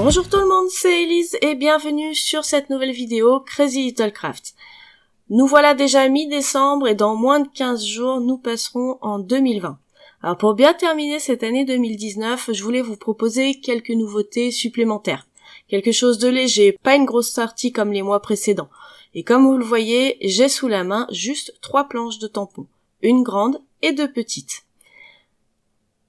Bonjour tout le monde, c'est Elise et bienvenue sur cette nouvelle vidéo Crazy Little Craft. Nous voilà déjà mi-décembre et dans moins de 15 jours, nous passerons en 2020. Alors pour bien terminer cette année 2019, je voulais vous proposer quelques nouveautés supplémentaires. Quelque chose de léger, pas une grosse sortie comme les mois précédents. Et comme vous le voyez, j'ai sous la main juste 3 planches de tampons, une grande et 2 petites.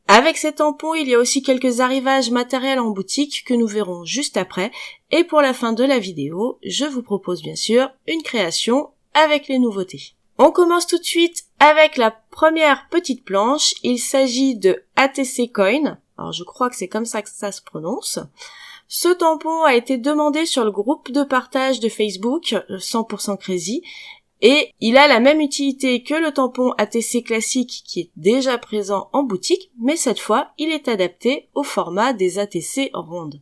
Avec ces tampons, il y a aussi quelques arrivages matériels en boutique que nous verrons juste après. Et pour la fin de la vidéo, je vous propose bien sûr une création avec les nouveautés. On commence tout de suite avec la première petite planche. Il s'agit de ATC Coin. Alors je crois que c'est comme ça que ça se prononce. Ce tampon a été demandé sur le groupe de partage de Facebook 100% Crazy. Et il a la même utilité que le tampon ATC classique qui est déjà présent en boutique, mais cette fois, il est adapté au format des ATC rondes.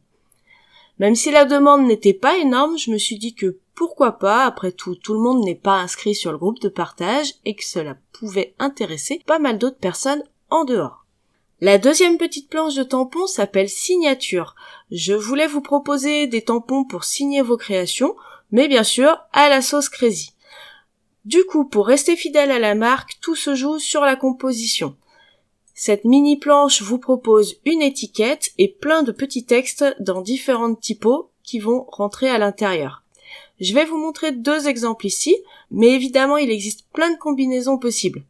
Même si la demande n'était pas énorme, je me suis dit que pourquoi pas, après tout le monde n'est pas inscrit sur le groupe de partage et que cela pouvait intéresser pas mal d'autres personnes en dehors. La deuxième petite planche de tampons s'appelle Signature. Je voulais vous proposer des tampons pour signer vos créations, mais bien sûr à la sauce Crazy. Du coup, pour rester fidèle à la marque, tout se joue sur la composition. Cette mini planche vous propose une étiquette et plein de petits textes dans différentes typos qui vont rentrer à l'intérieur. Je vais vous montrer 2 exemples ici, mais évidemment il existe plein de combinaisons possibles.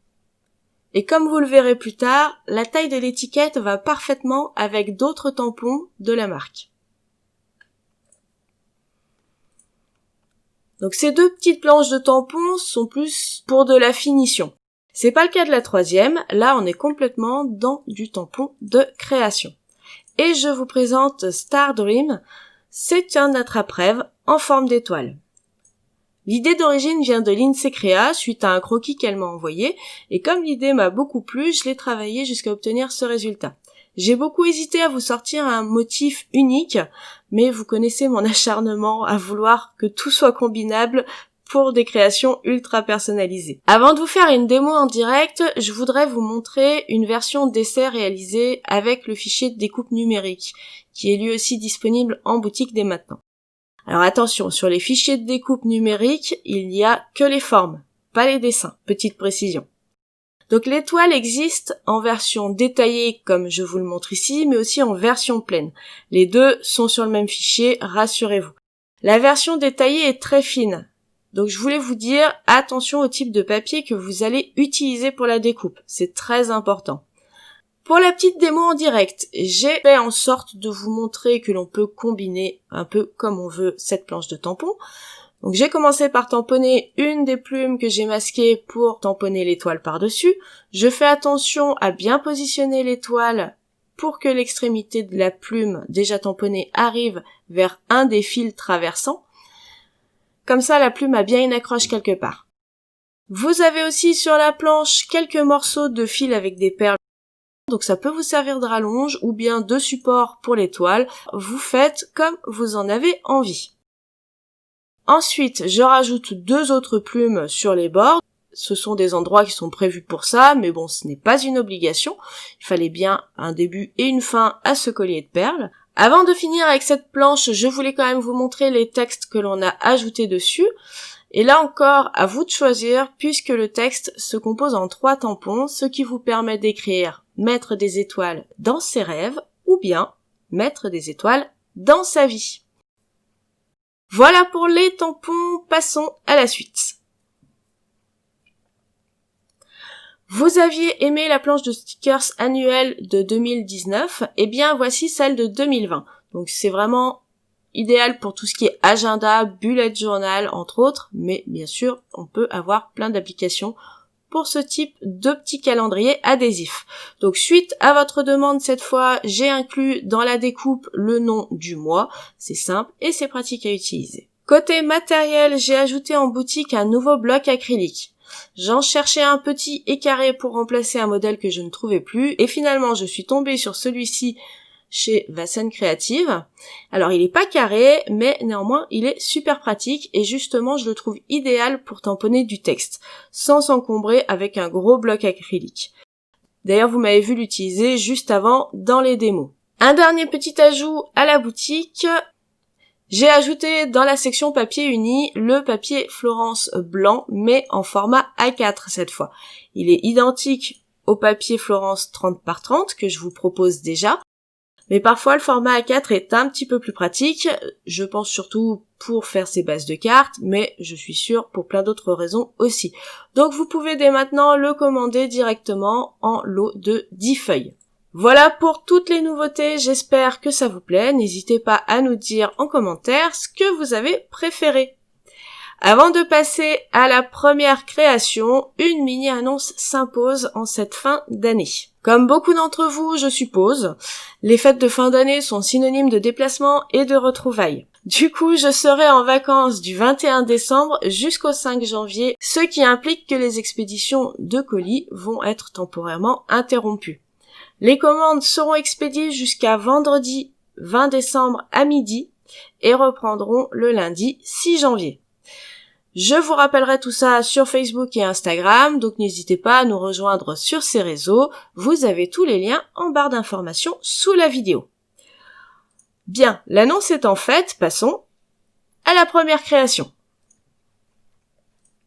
Et comme vous le verrez plus tard, la taille de l'étiquette va parfaitement avec d'autres tampons de la marque. Donc ces 2 petites planches de tampons sont plus pour de la finition. C'est pas le cas de la troisième, là on est complètement dans du tampon de création. Et je vous présente Star Dream, c'est un attrape-rêve en forme d'étoile. L'idée d'origine vient de Lindsay Créa suite à un croquis qu'elle m'a envoyé, et comme l'idée m'a beaucoup plu, je l'ai travaillé jusqu'à obtenir ce résultat. J'ai beaucoup hésité à vous sortir un motif unique, mais vous connaissez mon acharnement à vouloir que tout soit combinable pour des créations ultra personnalisées. Avant de vous faire une démo en direct, je voudrais vous montrer une version d'essai réalisée avec le fichier de découpe numérique, qui est lui aussi disponible en boutique dès maintenant. Alors attention, sur les fichiers de découpe numérique, il n'y a que les formes, pas les dessins, petite précision. Donc l'étoile existe en version détaillée comme je vous le montre ici, mais aussi en version pleine. Les 2 sont sur le même fichier, rassurez-vous. La version détaillée est très fine, donc je voulais vous dire attention au type de papier que vous allez utiliser pour la découpe, c'est très important. Pour la petite démo en direct, j'ai fait en sorte de vous montrer que l'on peut combiner un peu comme on veut cette planche de tampon. Donc j'ai commencé par tamponner une des plumes que j'ai masquées pour tamponner l'étoile par-dessus. Je fais attention à bien positionner l'étoile pour que l'extrémité de la plume déjà tamponnée arrive vers un des fils traversants. Comme ça, la plume a bien une accroche quelque part. Vous avez aussi sur la planche quelques morceaux de fil avec des perles. Donc ça peut vous servir de rallonge ou bien de support pour l'étoile. Vous faites comme vous en avez envie. Ensuite, je rajoute 2 autres plumes sur les bords. Ce sont des endroits qui sont prévus pour ça, mais bon, ce n'est pas une obligation. Il fallait bien un début et une fin à ce collier de perles. Avant de finir avec cette planche, je voulais quand même vous montrer les textes que l'on a ajoutés dessus. Et là encore, à vous de choisir, puisque le texte se compose en 3 tampons, ce qui vous permet d'écrire « Mettre des étoiles dans ses rêves » ou bien « Mettre des étoiles dans sa vie ». Voilà pour les tampons, passons à la suite. Vous aviez aimé la planche de stickers annuelle de 2019, et bien voici celle de 2020. Donc c'est vraiment idéal pour tout ce qui est agenda, bullet journal entre autres, mais bien sûr on peut avoir plein d'applications pour ce type de petit calendrier adhésif. Donc suite à votre demande cette fois, j'ai inclus dans la découpe le nom du mois, c'est simple et c'est pratique à utiliser. Côté matériel, j'ai ajouté en boutique un nouveau bloc acrylique. J'en cherchais un petit et carré pour remplacer un modèle que je ne trouvais plus, et finalement je suis tombée sur celui-ci chez Vassen Creative. Alors il est pas carré, mais néanmoins il est super pratique et justement je le trouve idéal pour tamponner du texte, sans s'encombrer avec un gros bloc acrylique. D'ailleurs vous m'avez vu l'utiliser juste avant dans les démos. Un dernier petit ajout à la boutique. J'ai ajouté dans la section papier uni le papier Florence blanc, mais en format A4 cette fois. Il est identique au papier Florence 30 par 30 que je vous propose déjà, mais parfois le format A4 est un petit peu plus pratique. Je pense surtout pour faire ses bases de cartes, mais je suis sûre pour plein d'autres raisons aussi. Donc vous pouvez dès maintenant le commander directement en lot de 10 feuilles. Voilà pour toutes les nouveautés, j'espère que ça vous plaît. N'hésitez pas à nous dire en commentaire ce que vous avez préféré. Avant de passer à la première création, une mini-annonce s'impose en cette fin d'année. Comme beaucoup d'entre vous, je suppose, les fêtes de fin d'année sont synonymes de déplacement et de retrouvailles. Du coup, je serai en vacances du 21 décembre jusqu'au 5 janvier, ce qui implique que les expéditions de colis vont être temporairement interrompues. Les commandes seront expédiées jusqu'à vendredi 20 décembre à midi et reprendront le lundi 6 janvier. Je vous rappellerai tout ça sur Facebook et Instagram, donc n'hésitez pas à nous rejoindre sur ces réseaux. Vous avez tous les liens en barre d'informations sous la vidéo. Bien, l'annonce étant faite, passons à la première création.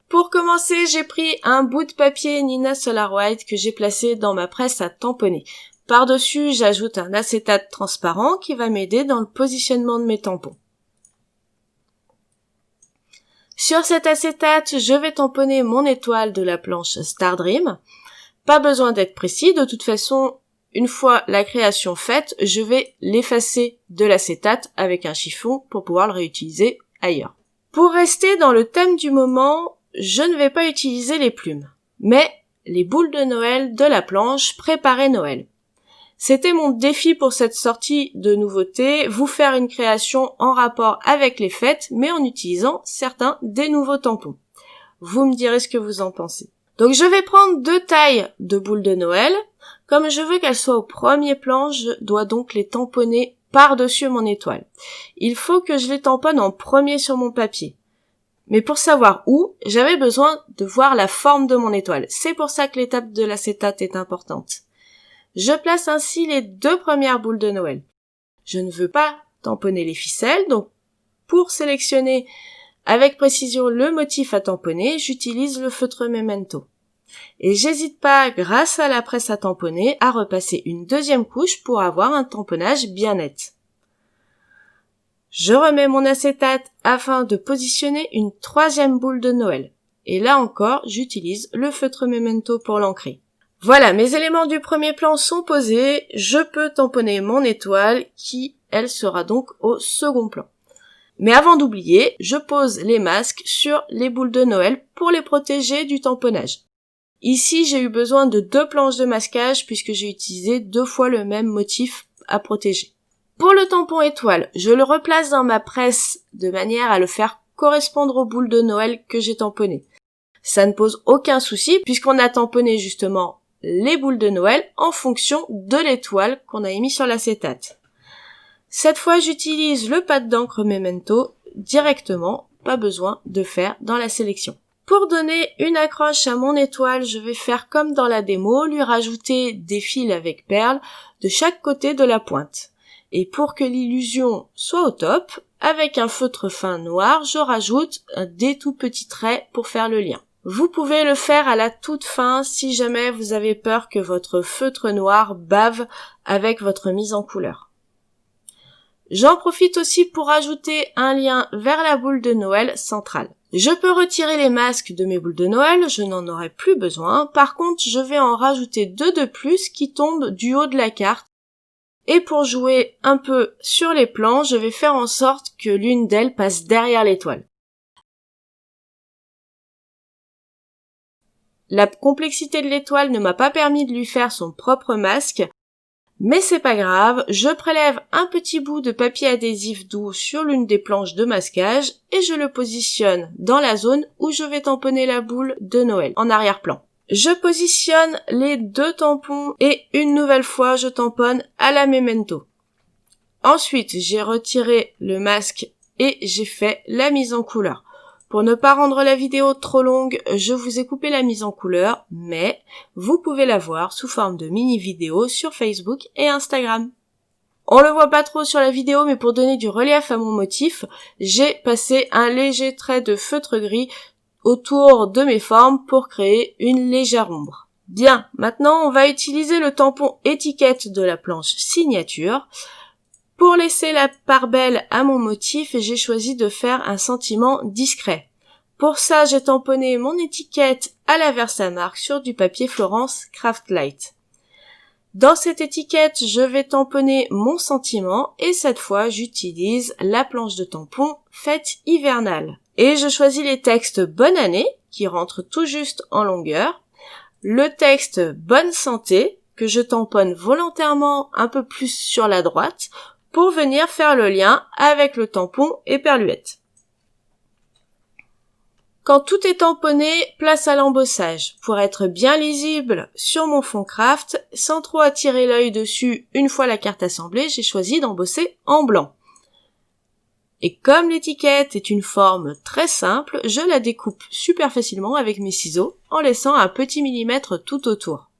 Pour commencer, j'ai pris un bout de papier Nina Solar White que j'ai placé dans ma presse à tamponner. Par-dessus, j'ajoute un acétate transparent qui va m'aider dans le positionnement de mes tampons. Sur cet acétate, je vais tamponner mon étoile de la planche Star Dream. Pas besoin d'être précis, de toute façon, une fois la création faite, je vais l'effacer de l'acétate avec un chiffon pour pouvoir le réutiliser ailleurs. Pour rester dans le thème du moment, je ne vais pas utiliser les plumes, mais les boules de Noël de la planche Préparer Noël. C'était mon défi pour cette sortie de nouveautés, vous faire une création en rapport avec les fêtes, mais en utilisant certains des nouveaux tampons. Vous me direz ce que vous en pensez. Donc je vais prendre 2 tailles de boules de Noël. Comme je veux qu'elles soient au premier plan, je dois donc les tamponner par-dessus mon étoile. Il faut que je les tamponne en premier sur mon papier. Mais pour savoir où, j'avais besoin de voir la forme de mon étoile. C'est pour ça que l'étape de l'acétate est importante. Je place ainsi les 2 premières boules de Noël. Je ne veux pas tamponner les ficelles, donc pour sélectionner avec précision le motif à tamponner, j'utilise le feutre Memento. Et j'hésite pas, grâce à la presse à tamponner, à repasser une deuxième couche pour avoir un tamponnage bien net. Je remets mon acétate afin de positionner une 3e boule de Noël. Et là encore, j'utilise le feutre Memento pour l'ancrer. Voilà, mes éléments du premier plan sont posés, je peux tamponner mon étoile qui, elle, sera donc au second plan. Mais avant d'oublier, je pose les masques sur les boules de Noël pour les protéger du tamponnage. Ici, j'ai eu besoin de 2 planches de masquage puisque j'ai utilisé 2 fois le même motif à protéger. Pour le tampon étoile, je le replace dans ma presse de manière à le faire correspondre aux boules de Noël que j'ai tamponnées. Ça ne pose aucun souci puisqu'on a tamponné justement les boules de Noël en fonction de l'étoile qu'on a émis sur l'acétate. Cette fois, j'utilise le pad d'encre Memento directement, pas besoin de faire dans la sélection. Pour donner une accroche à mon étoile, je vais faire comme dans la démo, lui rajouter des fils avec perles de chaque côté de la pointe. Et pour que l'illusion soit au top, avec un feutre fin noir, je rajoute des tout petits traits pour faire le lien. Vous pouvez le faire à la toute fin si jamais vous avez peur que votre feutre noir bave avec votre mise en couleur. J'en profite aussi pour ajouter un lien vers la boule de Noël centrale. Je peux retirer les masques de mes boules de Noël, je n'en aurai plus besoin. Par contre, je vais en rajouter 2 de plus qui tombent du haut de la carte. Et pour jouer un peu sur les plans, je vais faire en sorte que l'une d'elles passe derrière l'étoile. La complexité de l'étoile ne m'a pas permis de lui faire son propre masque, mais c'est pas grave, je prélève un petit bout de papier adhésif doux sur l'une des planches de masquage et je le positionne dans la zone où je vais tamponner la boule de Noël, en arrière-plan. Je positionne les 2 tampons et une nouvelle fois je tamponne à la Memento. Ensuite, j'ai retiré le masque et j'ai fait la mise en couleur. Pour ne pas rendre la vidéo trop longue, je vous ai coupé la mise en couleur, mais vous pouvez la voir sous forme de mini vidéo sur Facebook et Instagram. On le voit pas trop sur la vidéo, mais pour donner du relief à mon motif, j'ai passé un léger trait de feutre gris autour de mes formes pour créer une légère ombre. Bien, maintenant on va utiliser le tampon étiquette de la planche signature. Pour laisser la part belle à mon motif, j'ai choisi de faire un sentiment discret. Pour ça, j'ai tamponné mon étiquette à la Versamark sur du papier Florence Craftlight. Dans cette étiquette, je vais tamponner mon sentiment et cette fois, j'utilise la planche de tampon Fête hivernale. Et je choisis les textes Bonne année, qui rentrent tout juste en longueur, le texte Bonne santé, que je tamponne volontairement un peu plus sur la droite, pour venir faire le lien avec le tampon éperluette. Quand tout est tamponné, place à l'embossage. Pour être bien lisible sur mon fond craft, sans trop attirer l'œil dessus une fois la carte assemblée, j'ai choisi d'embosser en blanc. Et comme l'étiquette est une forme très simple, je la découpe super facilement avec mes ciseaux en laissant un petit millimètre tout autour.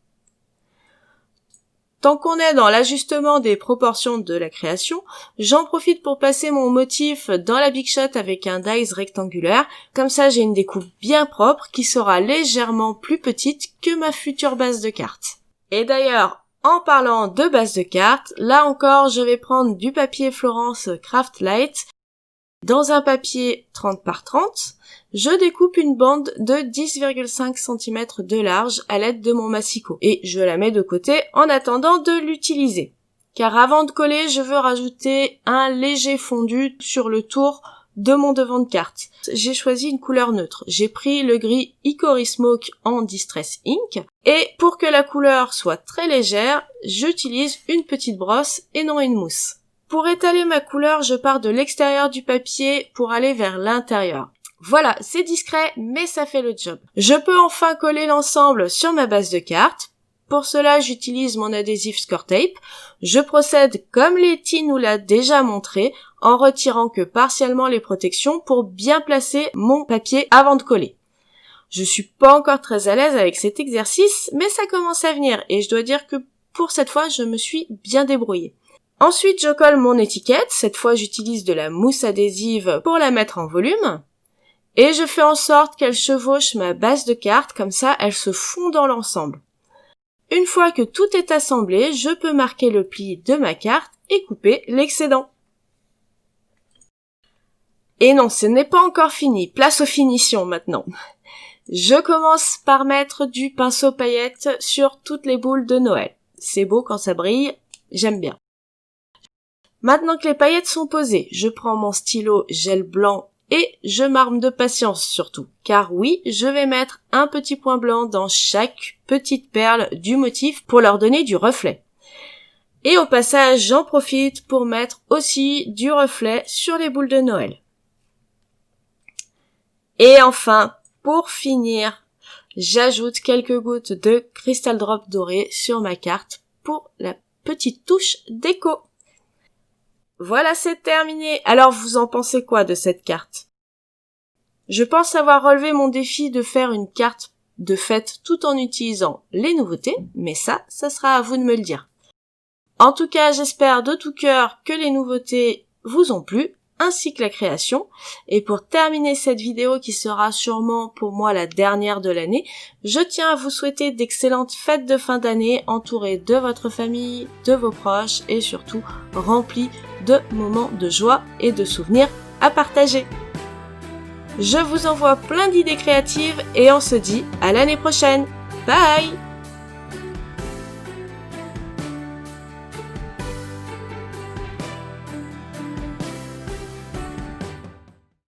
Tant qu'on est dans l'ajustement des proportions de la création, j'en profite pour passer mon motif dans la Big Shot avec un dies rectangulaire. Comme ça, j'ai une découpe bien propre qui sera légèrement plus petite que ma future base de cartes. Et d'ailleurs, en parlant de base de cartes, là encore, je vais prendre du papier Florence Craftlight. Dans un papier 30 par 30, je découpe une bande de 10,5 cm de large à l'aide de mon massicot et je la mets de côté en attendant de l'utiliser. Car avant de coller, je veux rajouter un léger fondu sur le tour de mon devant de carte. J'ai choisi une couleur neutre. J'ai pris le gris Hickory Smoke en Distress Ink et pour que la couleur soit très légère, j'utilise une petite brosse et non une mousse. Pour étaler ma couleur, je pars de l'extérieur du papier pour aller vers l'intérieur. Voilà, c'est discret, mais ça fait le job. Je peux enfin coller l'ensemble sur ma base de cartes. Pour cela, j'utilise mon adhésif Score Tape. Je procède comme Letty nous l'a déjà montré, en retirant que partiellement les protections pour bien placer mon papier avant de coller. Je suis pas encore très à l'aise avec cet exercice, mais ça commence à venir et je dois dire que pour cette fois, je me suis bien débrouillée. Ensuite, je colle mon étiquette. Cette fois, j'utilise de la mousse adhésive pour la mettre en volume. Et je fais en sorte qu'elle chevauche ma base de cartes, comme ça, elle se fond dans l'ensemble. Une fois que tout est assemblé, je peux marquer le pli de ma carte et couper l'excédent. Et non, ce n'est pas encore fini. Place aux finitions maintenant. Je commence par mettre du pinceau paillettes sur toutes les boules de Noël. C'est beau quand ça brille, j'aime bien. Maintenant que les paillettes sont posées, je prends mon stylo gel blanc et je m'arme de patience surtout. Car oui, je vais mettre un petit point blanc dans chaque petite perle du motif pour leur donner du reflet. Et au passage, j'en profite pour mettre aussi du reflet sur les boules de Noël. Et enfin, pour finir, j'ajoute quelques gouttes de Crystal Drop doré sur ma carte pour la petite touche déco. Voilà, c'est terminé. Alors, vous en pensez quoi de cette carte? Je pense avoir relevé mon défi de faire une carte de fête tout en utilisant les nouveautés, mais ça sera à vous de me le dire. En tout cas, j'espère de tout cœur que les nouveautés vous ont plu, ainsi que la création. Et pour terminer cette vidéo qui sera sûrement pour moi la dernière de l'année, je tiens à vous souhaiter d'excellentes fêtes de fin d'année entourées de votre famille, de vos proches et surtout remplies de moments de joie et de souvenirs à partager. Je vous envoie plein d'idées créatives et on se dit à l'année prochaine. Bye!